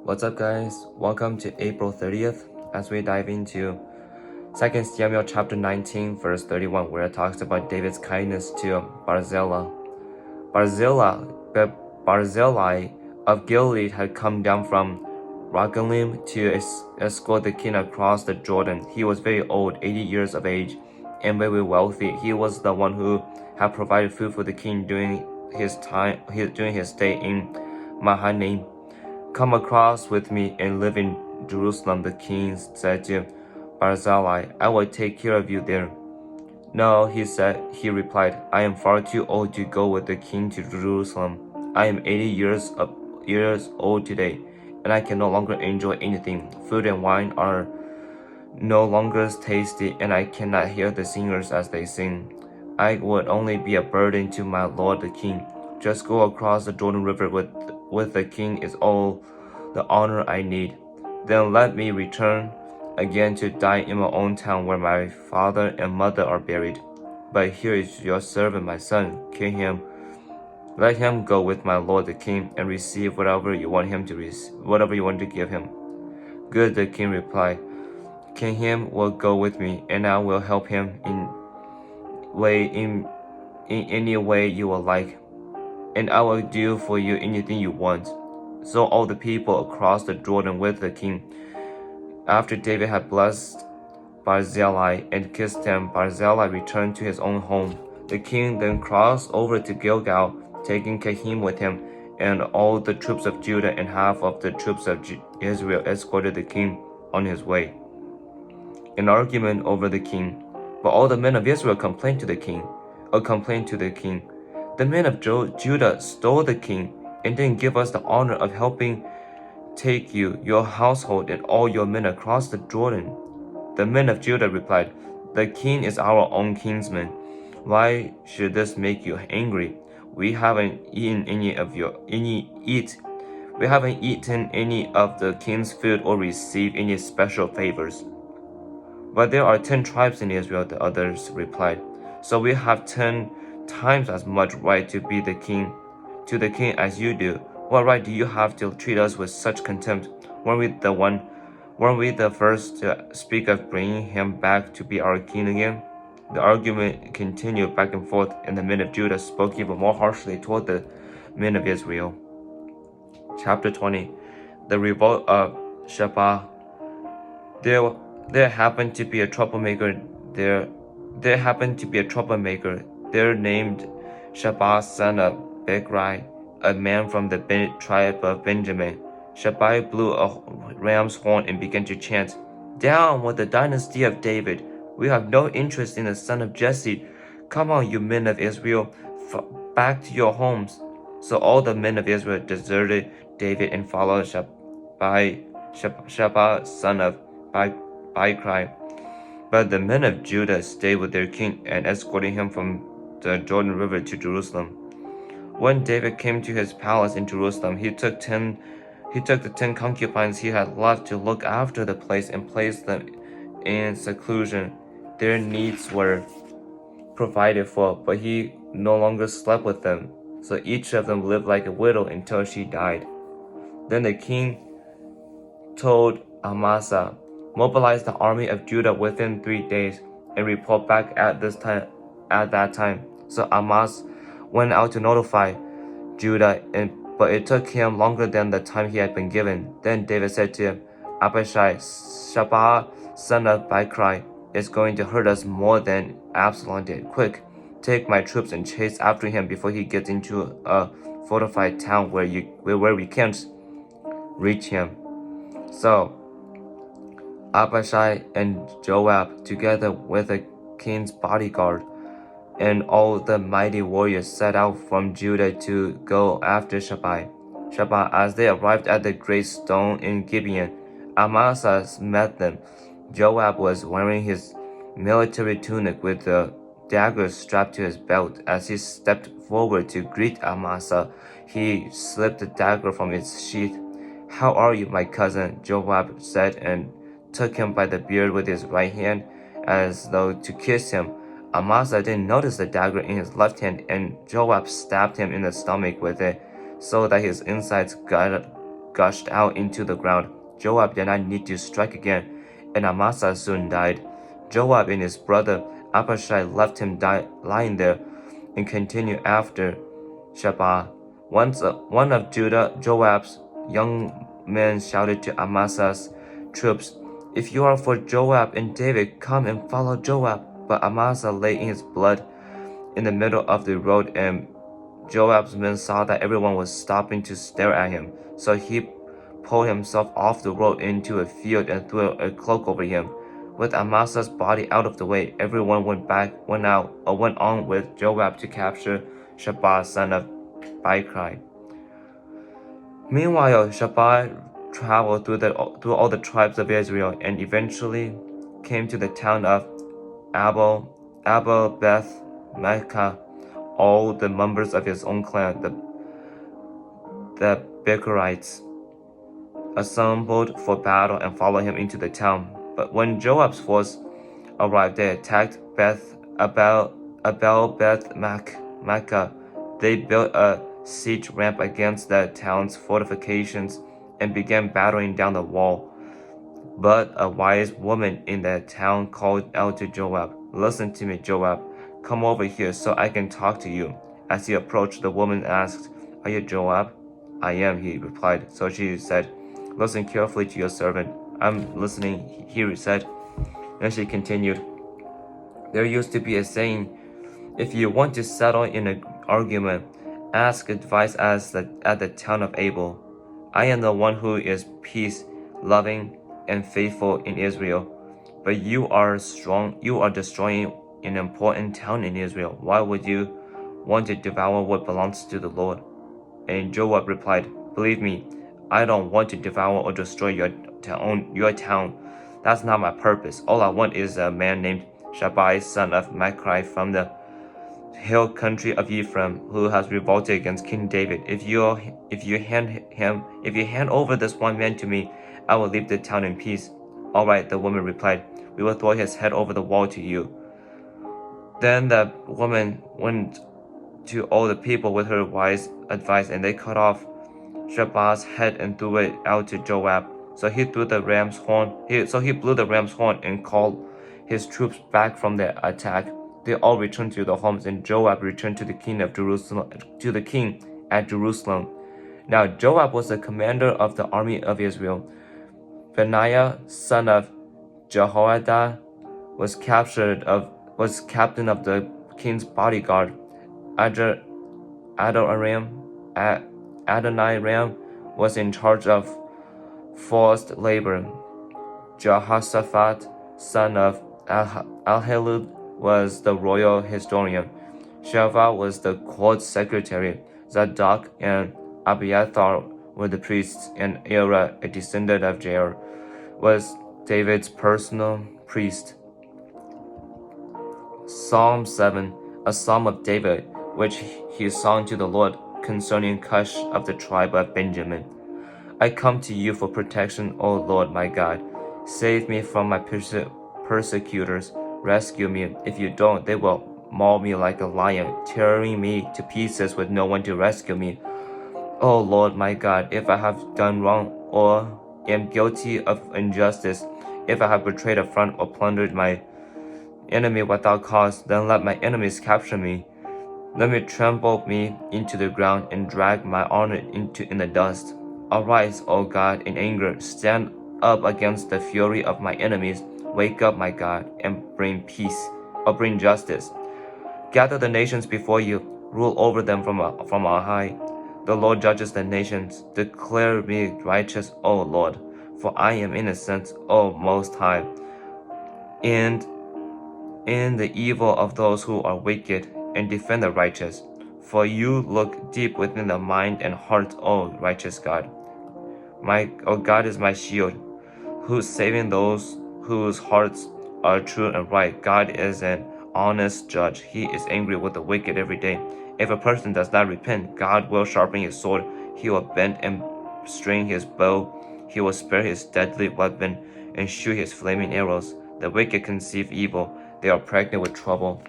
What's up, guys? Welcome to April 30th as we dive into 2 Samuel chapter 19, verse 31, where it talks about David's kindness to Barzillai. Barzillai of Gilead had come down from Rogelim to escort the king across the Jordan. He was very old, 80 years of age, and very wealthy. He was the one who had provided food for the king during his stay in Mahanaim. Come across with me and live in Jerusalem, the king said to Barzillai. I will take care of you there. No, he replied, I am far too old to go with the king to Jerusalem. I am 80 years old today, and I can no longer enjoy anything. Food and wine are no longer tasty, and I cannot hear the singers as they sing. I would only be a burden to my lord the king. Just go across the Jordan River with the king is all the honor I need. Then let me return again to die in my own town where my father and mother are buried. But here is your servant, my son, kill him. Let him go with my lord the king and receive whatever you want to give him. Good, the king replied. Kill him will go with me, and I will help him in any way you will like, and I will do for you anything you want. So all the people crossed the Jordan with the king. After David had blessed Barzillai and kissed him, Barzillai returned to his own home. The king then crossed over to Gilgal, taking Kahim with him, and all the troops of Judah and half of the troops of Israel escorted the king on his way. An argument over the king. But all the men of Israel complained to the king. The men of Judah stole the king and didn't give us the honor of helping take you, your household, and all your men across the Jordan. The men of Judah replied, The king is our own kinsman. Why should this make you angry? We haven't eaten any of the king's food or received any special favors. But there are 10 tribes in Israel, the others replied. So we have 10 times as much right to be the king as you do. What right do you have to treat us with such contempt? Weren't we the first to speak of bringing him back to be our king again? The argument continued back and forth, and the men of Judah spoke even more harshly toward the men of Israel. Chapter 20. The revolt of Sheba. There happened to be a troublemaker there named Sheba, son of Bechri, a man from the tribe of Benjamin. Sheba blew a ram's horn and began to chant, Down with the dynasty of David! We have no interest in the son of Jesse. Come on, you men of Israel, back to your homes. So all the men of Israel deserted David and followed Sheba, son of Bechri. But the men of Judah stayed with their king and escorted him from the Jordan River to Jerusalem. When David came to his palace in Jerusalem, he took the 10 concubines he had left to look after the place and placed them in seclusion. Their needs were provided for, but he no longer slept with them. So each of them lived like a widow until she died. Then the king told Amasa, Mobilize the army of Judah within 3 days and report back at that time. So Amasa went out to notify Judah, but it took him longer than the time he had been given. Then David said to him, Abishai, Sheba, son of Bechri, is going to hurt us more than Absalom did. Quick, take my troops and chase after him before he gets into a fortified town where we can't reach him. So Abishai and Joab, together with the king's bodyguard and all the mighty warriors, set out from Judah to go after Sheba. As they arrived at the great stone in Gibeon, Amasa met them. Joab was wearing his military tunic with the dagger strapped to his belt. As he stepped forward to greet Amasa, he slipped the dagger from its sheath. How are you, my cousin? Joab said, and took him by the beard with his right hand, as though to kiss him. Amasa didn't notice the dagger in his left hand, and Joab stabbed him in the stomach with it, so that his insides gushed out into the ground. Joab did not need to strike again, and Amasa soon died. Joab and his brother Abishai left him lying there and continued after Sheba. Once one of Joab's young men shouted to Amasa's troops, "If you are for Joab and David, come and follow Joab." But Amasa lay in his blood in the middle of the road, and Joab's men saw that everyone was stopping to stare at him. So he pulled himself off the road into a field and threw a cloak over him. With Amasa's body out of the way, everyone went on with Joab to capture Sheba, son of Bichri. Meanwhile, Sheba traveled through all the tribes of Israel and eventually came to the town of Abel Beth Maachah. All the members of his own clan, the Bichrites, assembled for battle and followed him into the town. But when Joab's force arrived, they attacked Abel Beth Maachah. They built a siege ramp against the town's fortifications and began battering down the wall. But a wise woman in the town called out to Joab, "Listen to me, Joab. Come over here so I can talk to you." As he approached, the woman asked, "Are you Joab?" "I am," he replied. So she said, "Listen carefully to your servant." "I'm listening," he said. And she continued, "There used to be a saying, if you want to settle in an argument, ask advice at the town of Abel. I am the one who is peace, loving, and faithful in Israel. But you are destroying an important town in Israel. Why would you want to devour what belongs to the Lord?" And Joab replied, "Believe me, I don't want to devour or destroy your town. That's not my purpose. All I want is a man named Sheba, son of Bichri, from the hill country of Ephraim, who has revolted against King David. If you hand over this one man to me, I will leave the town in peace." "All right," the woman replied. "We will throw his head over the wall to you." Then the woman went to all the people with her wise advice, and they cut off Sheba's head and threw it out to Joab. So he blew the ram's horn and called his troops back from their attack. They all returned to their homes, and Joab returned to the king at Jerusalem. Now Joab was the commander of the army of Israel. Benaiah, son of Jehoiada, was captain of the king's bodyguard. Adoniram was in charge of forced labor. Jehoshaphat, son of Ahilud, was the royal historian. Sheva was the court secretary. Zadok and Abiathar were the priests, and Ira, a descendant of Jair, was David's personal priest. Psalm 7, a psalm of David, which he sung to the Lord concerning Cush of the tribe of Benjamin. I come to you for protection, O Lord my God. Save me from my persecutors. Rescue me. If you don't, they will maul me like a lion, tearing me to pieces with no one to rescue me. O Lord my God, if I have done wrong or am guilty of injustice, if I have betrayed a friend or plundered my enemy without cause, then let my enemies capture me. Let me trample me into the ground and drag my honor in the dust. Arise, O God, in anger. Stand up against the fury of my enemies. Wake up, my God, and bring peace, or bring justice. Gather the nations before you. Rule over them from on high. The Lord judges the nations. Declare me righteous, O Lord, for I am innocent, O Most High. And in the evil of those who are wicked, and defend the righteous. For you look deep within the mind and heart, O righteous God. God is my shield, who's saving those whose hearts are true and right. God is an honest judge. He is angry with the wicked every day. If a person does not repent, God will sharpen his sword. He will bend and string his bow. He will spare his deadly weapon and shoot his flaming arrows. The wicked conceive evil. They are pregnant with trouble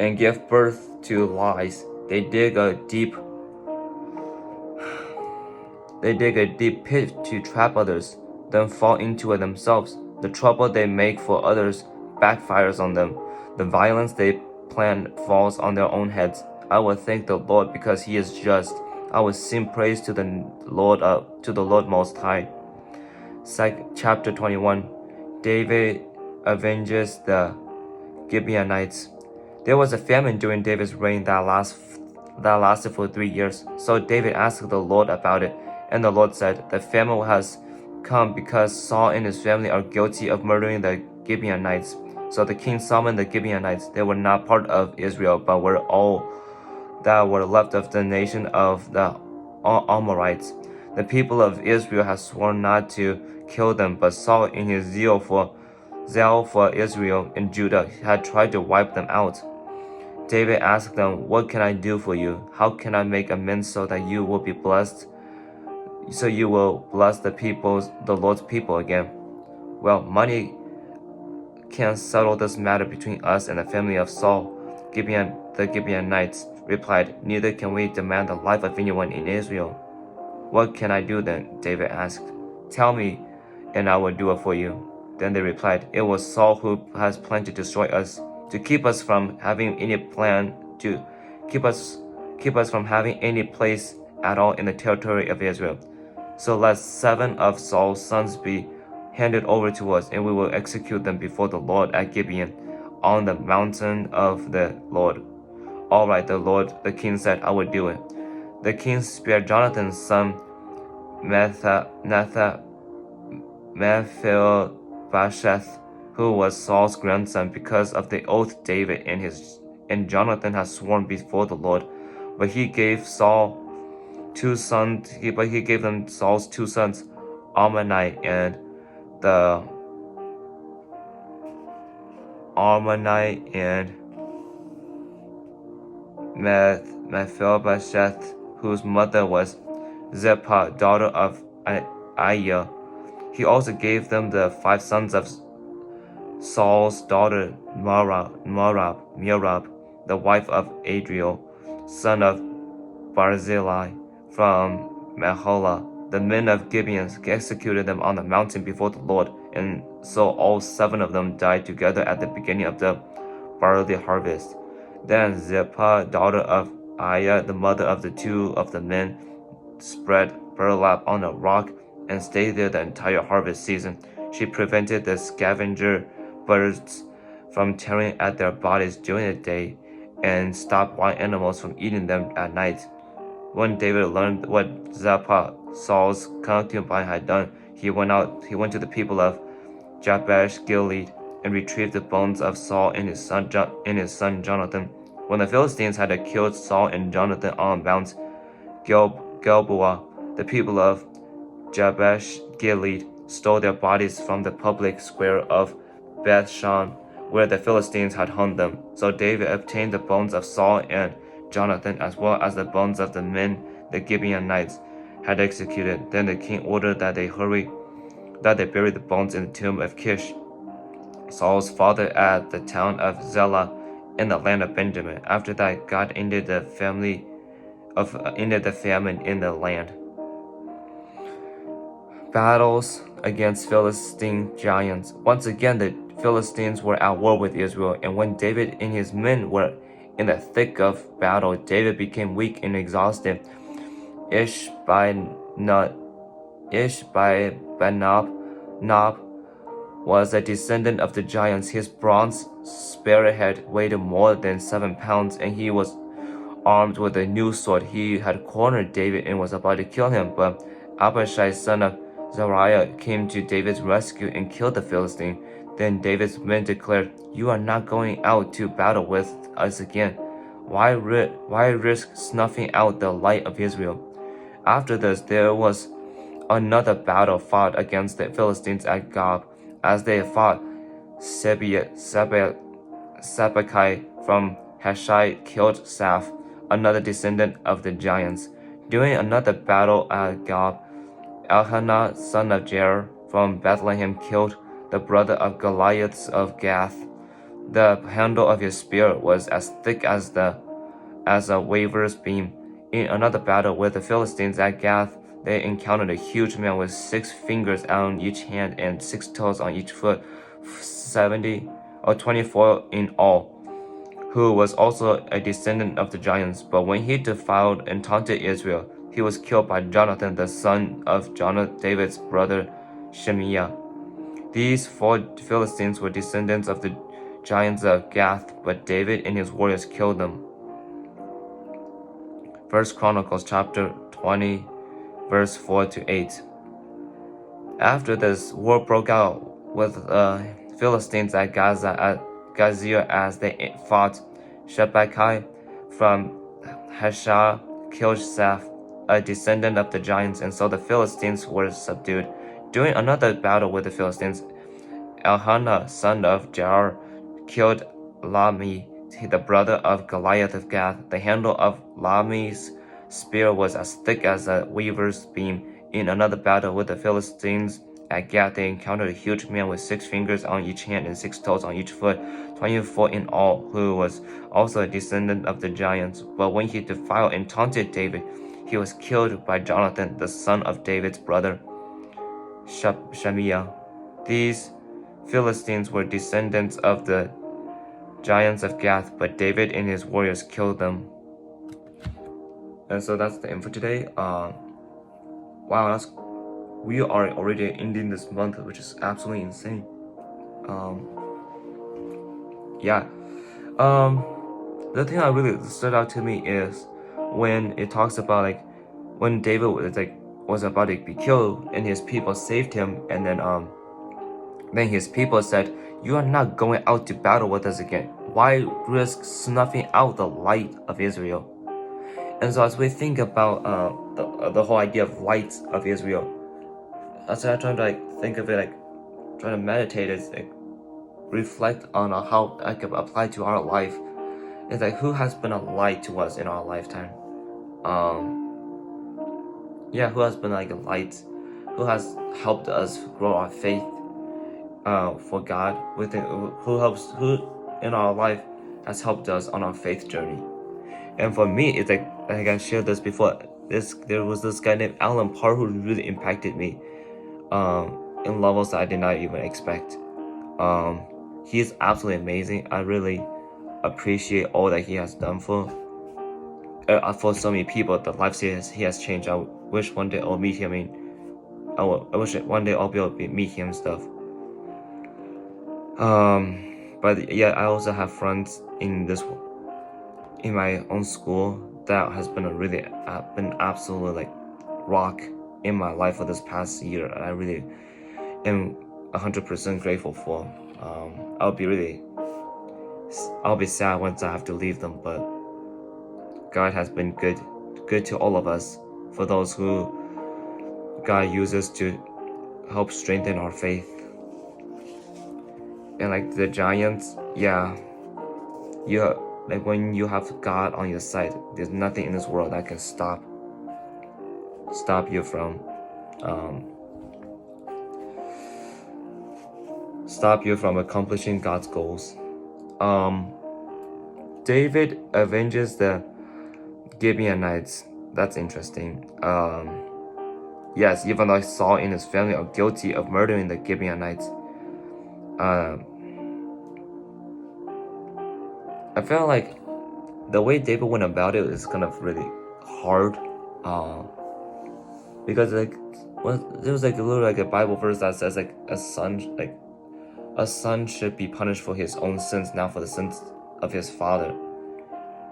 and give birth to lies. They dig a deep They dig a deep pit to trap others, then fall into it themselves. The trouble they make for others backfires on them. The violence they plan falls on their own heads. I will thank the Lord because He is just. I will sing praise to the Lord Most High. Chapter 21. David avenges the Gibeonites. There was a famine during David's reign that lasted for 3 years. So David asked the Lord about it, and the Lord said, "The famine has come because Saul and his family are guilty of murdering the Gibeonites." So the king summoned the Gibeonites. They were not part of Israel, but were all that were left of the nation of the Amorites. The people of Israel had sworn not to kill them, but Saul, in his zeal for Israel and Judah, had tried to wipe them out. David asked them, "What can I do for you? How can I make amends so that you will be blessed? So you will bless the Lord's people again?" "Well, money can't settle this matter between us and the family of Saul," the Gibeonites replied. "Neither can we demand the life of anyone in Israel." "What can I do then?" David asked. "Tell me, and I will do it for you." Then they replied, "It was Saul who has planned to destroy us, to keep us from having any place at all in the territory of Israel. So let 7 of Saul's sons be handed over to us, and we will execute them before the Lord at Gibeon, on the mountain of the Lord." "All right," the king said, "I will do it." The king spared Jonathan's son Mephibosheth, who was Saul's grandson, because of the oath David and Jonathan had sworn before the Lord. But he gave them Saul's 2 sons, Ammonite and Mephibosheth, whose mother was Zippah, daughter of Aiah. He also gave them the 5 sons of Saul's daughter Merab, the wife of Adriel, son of Barzillai, from Meholah. The men of Gibeon executed them on the mountain before the Lord, and so all 7 of them died together at the beginning of the barley harvest. Then Zippah, daughter of Aiah, the mother of the 2 of the men, spread burlap on a rock and stayed there the entire harvest season. She prevented the scavenger birds from tearing at their bodies during the day and stopped wild animals from eating them at night. When David learned what Zippah, Saul's concubine, had done, he went to the people of Jabesh Gilead and retrieved the bones of Saul and his son Jonathan. When the Philistines had killed Saul and Jonathan on Mount Gilboa, the people of Jabesh Gilead stole their bodies from the public square of Bethshan, where the Philistines had hung them. So David obtained the bones of Saul and Jonathan, as well as the bones of the men the Gibeonites had executed. Then the king ordered that they bury the bones in the tomb of Kish, Saul's father, at the town of Zelah in the land of Benjamin. After that, God ended the famine in the land. Battles against Philistine giants. Once again, the Philistines were at war with Israel, and when David and his men were in the thick of battle, David became weak and exhausted. Ishbi-Benob was a descendant of the giants. His bronze spearhead weighed more than 7 pounds, and he was armed with a new sword. He had cornered David and was about to kill him, but Abishai, son of Zeruiah, came to David's rescue and killed the Philistine. Then David's men declared, "You are not going out to battle with us again. Why risk snuffing out the light of Israel?" After this, there was another battle fought against the Philistines at Gob. As they fought, Sabbakai from Hashai killed Saph, another descendant of the giants. During another battle at Gob, Elkanah, son of Jair, from Bethlehem, killed the brother of Goliath of Gath. The handle of his spear was as thick as a waver's beam. In another battle with the Philistines at Gath, they encountered a huge man with 6 fingers on each hand and 6 toes on each foot, 70 or 24 in all, who was also a descendant of the giants. But when he defiled and taunted Israel, he was killed by Jonathan, the son of David's brother Shemiah. These 4 Philistines were descendants of the giants of Gath, but David and his warriors killed them. 1 Chronicles chapter 20, verse 4 to 8. After this, war broke out with Philistines at Gazer as they fought. Shebbekai from Heshah killed Saph, a descendant of the giants, and so the Philistines were subdued. During another battle with the Philistines, Elhanan, son of Jair, killed Lahmi, the brother of Goliath of Gath. The handle of Lahmi's spear was as thick as a weaver's beam. In another battle with the Philistines at Gath, they encountered a huge man with 6 fingers on each hand and 6 toes on each foot, 24 in all, who was also a descendant of the giants. But when he defiled and taunted David, he was killed by Jonathan, the son of David's brother Shemiah. These Philistines were descendants of the giants of Gath, but David and his warriors killed them. And so that's the info today. Wow, we are already ending this month, which is absolutely insane. The thing that really stood out to me is when it talks about when David was about to be killed and his people saved him, and then his people said, "You are not going out to battle with us again. Why risk snuffing out the light of Israel?" And so as we think about the whole idea of light of Israel, as I try to think of it, trying to meditate, it's reflect on how I can apply to our life. It's who has been a light to us in our lifetime? Who has been a light? Who has helped us grow our faith for God? Who in our life has helped us on our faith journey? And for me, it's I shared this before. There was this guy named Alan Parr who really impacted me in levels that I did not even expect. He is absolutely amazing. I really appreciate all that he has done for so many people. The lives he has changed. I wish one day I'll meet him. I wish one day I'll be able to meet him and stuff. But yeah, I also have friends in my own school that has been been absolutely rock in my life for this past year. And I really am 100% grateful for. I'll be sad once I have to leave them, but God has been good to all of us, for those who God uses to help strengthen our faith. And the giants, when you have God on your side, there's nothing in this world that can stop you from accomplishing God's goals. David avenges the Gibeonites. That's interesting. Yes, even though Saul and his family are guilty of murdering the Gibeonites, I feel like the way David went about it is kind of really hard, because there was a Bible verse that says a son should be punished for his own sins, not for the sins of his father,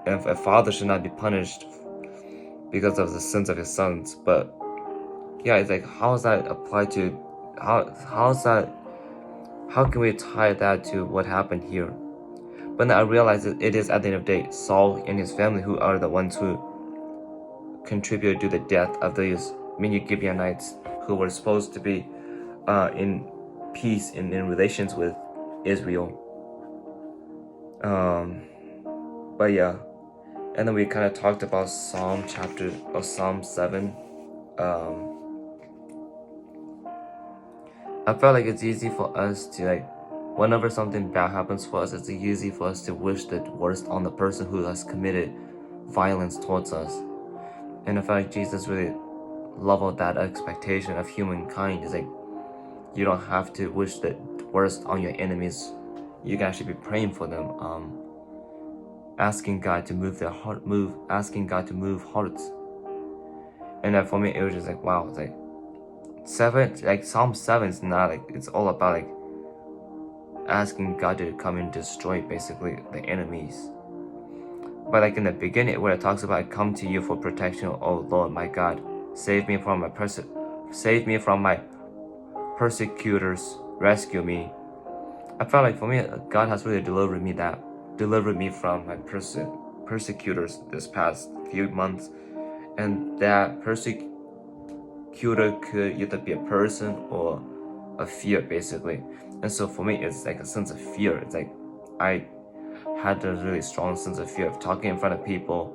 and a father should not be punished because of the sins of his sons. But yeah, it's how is that applied to how can we tie that to what happened here? But then I realized that it is at the end of the day Saul and his family who are the ones who contributed to the death of these many Gibeonites who were supposed to be in peace and in relations with Israel. But yeah, and then we kind of talked about Psalm 7. I felt like it's easy for us to whenever something bad happens for us, it's easy for us to wish the worst on the person who has committed violence towards us. And I feel like Jesus really level that expectation of humankind. It's like you don't have to wish the worst on your enemies. You can actually be praying for them, asking God to move their heart, asking God to move hearts. And then for me, it was just like, wow, it's like Psalm 7 is not like, it's all about like asking God to come and destroy basically the enemies. But like in the beginning where it talks about, I come to you for protection, oh Lord my God, save me from my persecutors, rescue me. I felt like for me, God has really delivered me from my persecutors this past few months. And that persecutor could either be a person or a fear, basically. And so for me, it's like a sense of fear. It's like I had a really strong sense of fear of talking in front of people,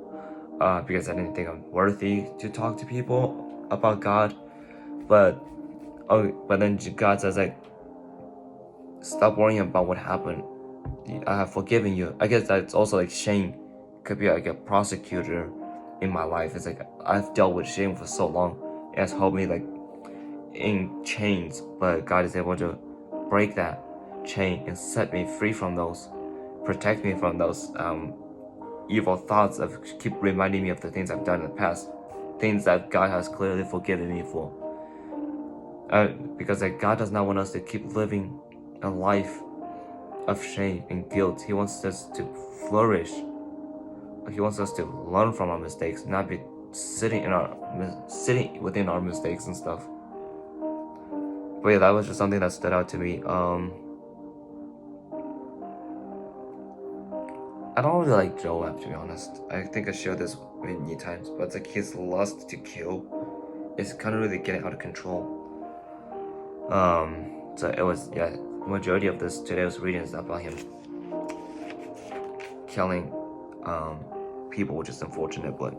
because I didn't think I'm worthy to talk to people about God. But then God says like, stop worrying about what happened. I have forgiven you. I guess that's also like shame could be like a prosecutor in my life. It's like I've dealt with shame for so long. It has held me like in chains, but God is able to break that chain and set me free from those, protect me from those evil thoughts of keep reminding me of the things I've done in the past, things that God has clearly forgiven me for. Because like God does not want us to keep living a life of shame and guilt. He wants us to flourish. He wants us to learn from our mistakes, not be sitting within our mistakes and stuff. But yeah, that was just something that stood out to me. I don't really like Joab, to be honest. I think I shared this many times, but it's like his lust to kill is kind of really getting out of control. So it was, yeah, majority of this today was reading is about him killing people, which is unfortunate. But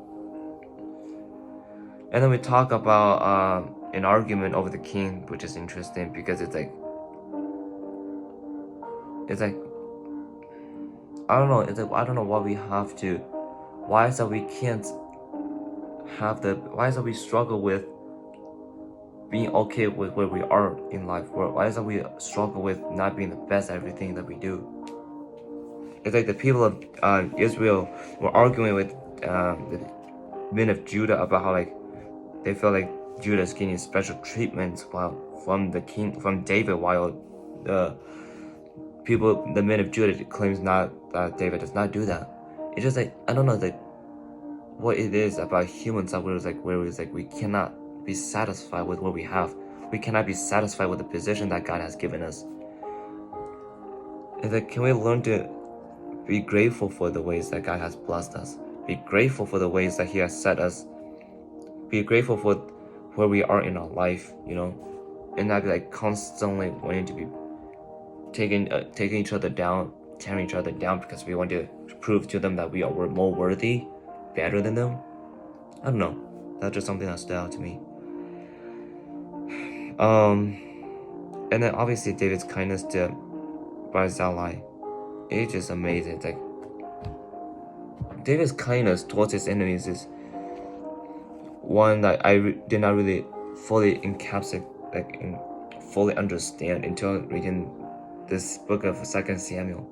and then we talk about an argument over the king, which is interesting because it's like I don't know. It's like I don't know why we have to. Why is that we can't have the? Why is that we struggle with being okay with where we are in life? Why is that we struggle with not being the best at everything that we do? It's like the people of Israel were arguing with the men of Judah about how like they felt like Judah is getting special treatment from David, while the men of Judah claims not that David does not do that. It's just like I don't know like what it is about humans that we cannot be satisfied with what we have. We cannot be satisfied with the position that God has given us. It's like, can we learn to be grateful for the ways that God has blessed us? Be grateful for the ways that He has set us. Be grateful for where we are in our life, and not be like constantly wanting to be taking each other down, tearing each other down because we want to prove to them that we're more worthy, better than them. I don't know. That's just something that stood out to me. And then obviously David's kindness to Barzillai, it's just amazing. It's like David's kindness towards his enemies is one that I did not really fully encapsulate, fully understand until reading this book of 2 Samuel.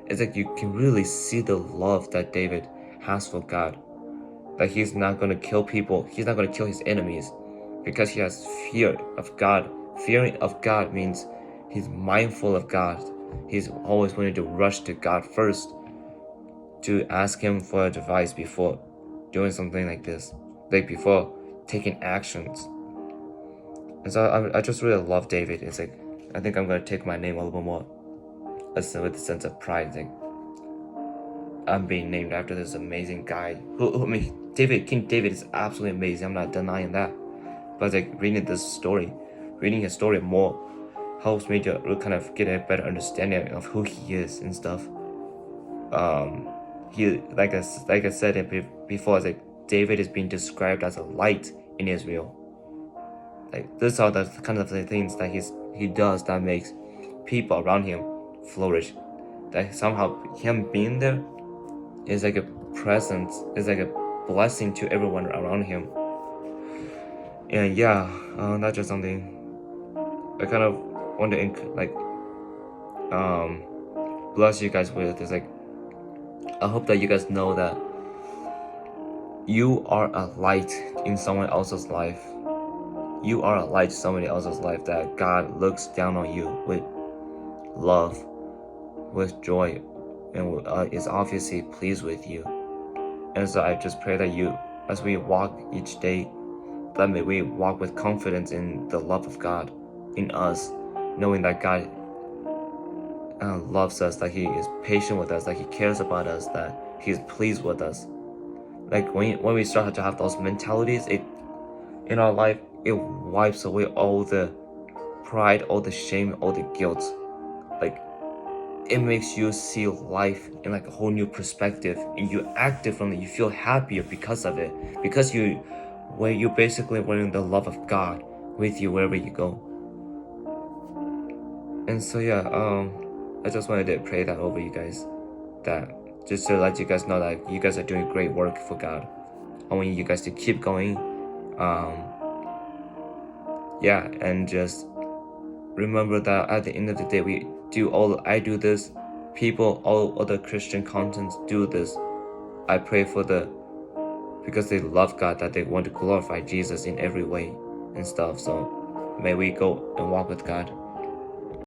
It's like you can really see the love that David has for God. That he's not going to kill people. He's not going to kill his enemies because he has fear of God. Fearing of God means he's mindful of God. He's always wanting to rush to God first to ask Him for advice before doing something like this, like before taking actions. And so I just really love David. It's like I think I'm going to take my name a little bit more with a sense of pride. It's like I'm being named after this amazing guy. King David is absolutely amazing. I'm not denying that. But it's like reading his story more helps me to kind of get a better understanding of who he is and stuff. He like I said before, it's like David is being described as a light in Israel. Like these are the kind of the things that he does that makes people around him flourish. That somehow him being there is like a presence, is like a blessing to everyone around him. And yeah, that's just something I kind of want to bless you guys with. It's like, I hope that you guys know that you are a light in someone else's life. You are a light to somebody else's life, that God looks down on you with love, with joy, and is obviously pleased with you. And so I just pray that you, as we walk each day, that may we walk with confidence in the love of God in us, knowing that God loves us, that He is patient with us, that He cares about us, that He is pleased with us. Like when we start to have those mentalities, it in our life, it wipes away all the pride, all the shame, all the guilt. Like, it makes you see life in like a whole new perspective, and you act differently. You feel happier because of it, because you're basically wearing the love of God with you wherever you go. And so yeah, I just wanted to pray that over you guys, that just to let you guys know that you guys are doing great work for God. I want you guys to keep going. Yeah, and just remember that at the end of the day, I do this, people, all other Christian contents do this. I pray because they love God, that they want to glorify Jesus in every way and stuff. So may we go and walk with God.